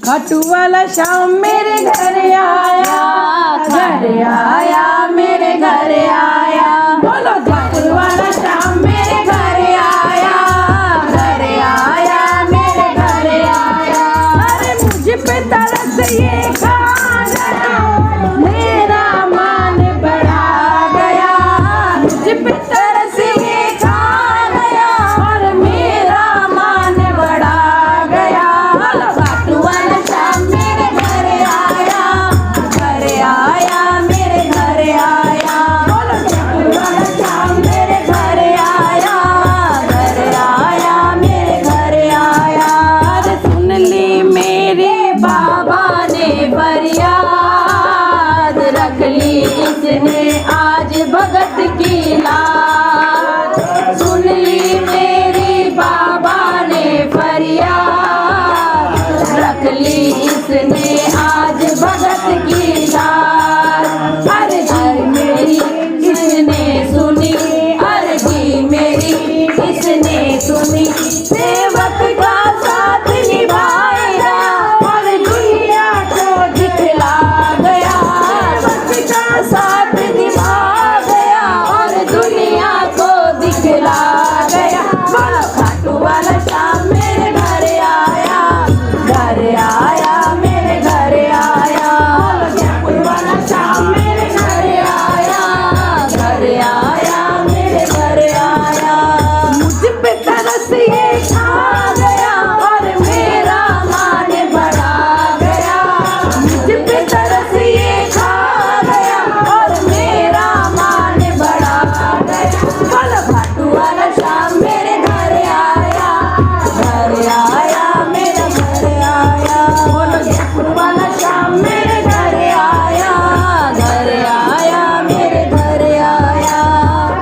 खाटू वाला शाम मेरे घर आया, मेरे घर आया। बोलो खाटू वाला शाम मेरे घर आया, मेरे घर आया। अरे मुझ पे तरस ये खा गया, मेरा मान बढ़ा गया। मुझ पे तरस ये खा गया और मेरा मान बढ़ा गया। बोलो खाटू वाला शाम मेरे घर आया, मेरे घर आया। बोलो खाटू वाला शाम मेरे घर आया, मेरे घर आया। अरे सुन ली मेरे बाबा ने फरियाद, रख ली इसने आज भगत की लाज। सुन ली मेरी बाबा ने फरियाद, रख ली इसने आज भगत की लाज। अर्जी मेरी इसने सुनी, अर्जी मेरी इसने सुनी। सेवक का साथ निभाएगा और दुनिया को दिखला गया। सेवक का साथ निभा गया और दुनिया को दिखला गया। बोलो खाटू वाला शाम मेरे घर आया, मेरे घर आया। बोलो खाटू वाला शाम मेरे घर आया, मेरे घर आया। मुझ पे तरस ये खा गया और मेरा मान बढ़ा गया। मुझ पे तरस ये खा गया और मेरा मान बढ़ा गया। बोलो खाटू वाला शाम मेरे घर आया, मेरे घर आया। बोलो खाटू वाला शाम मेरे घर आया, मेरे घर आया।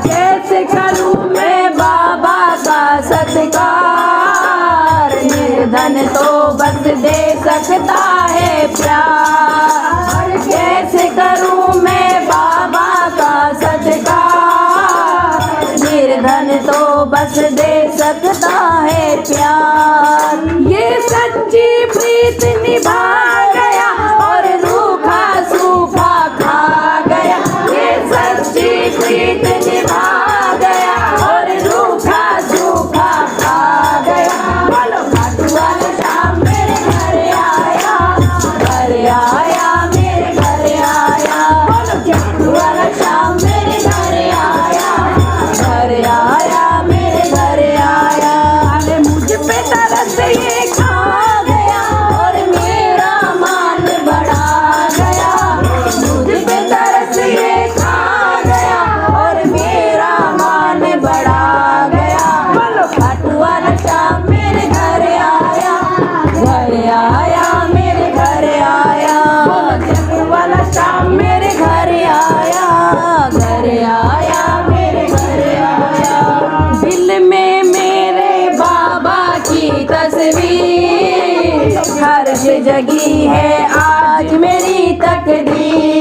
कैसे करूं मैं बाबा का सत्कार, निर्धन तो बस दे सकता है प्यार। कैसे करूं मैं बाबा का सत्कार, निर्धन तो बस दे सकता है प्यार। ये सच्ची प्रीत निभा गया और रूखा सूखा खा गया। ये सच्ची प्रीत निभा गया और रूखा सूखा खा गया। बोलो खाटू वाला शाम मेरे घर आया, मेरे घर आया। बोलो खाटू वाला शाम मेरे घर आया, मेरे घर आया। अरे मुझ पे तरस ये खा गया और मेरा मान बढ़ा गया। मुझ पे तरस ये खा गया और मेरा मान बढ़ा गया। बोलो खाटू वाला शाम मेरे घर आया, मेरे घर आया। बोलो खाटू वाला शाम मेरे घर आया, मेरे घर आया। दिल में मेरे बाबा की तस्वीर, हर्ष जगी है आज मेरी तकदीर।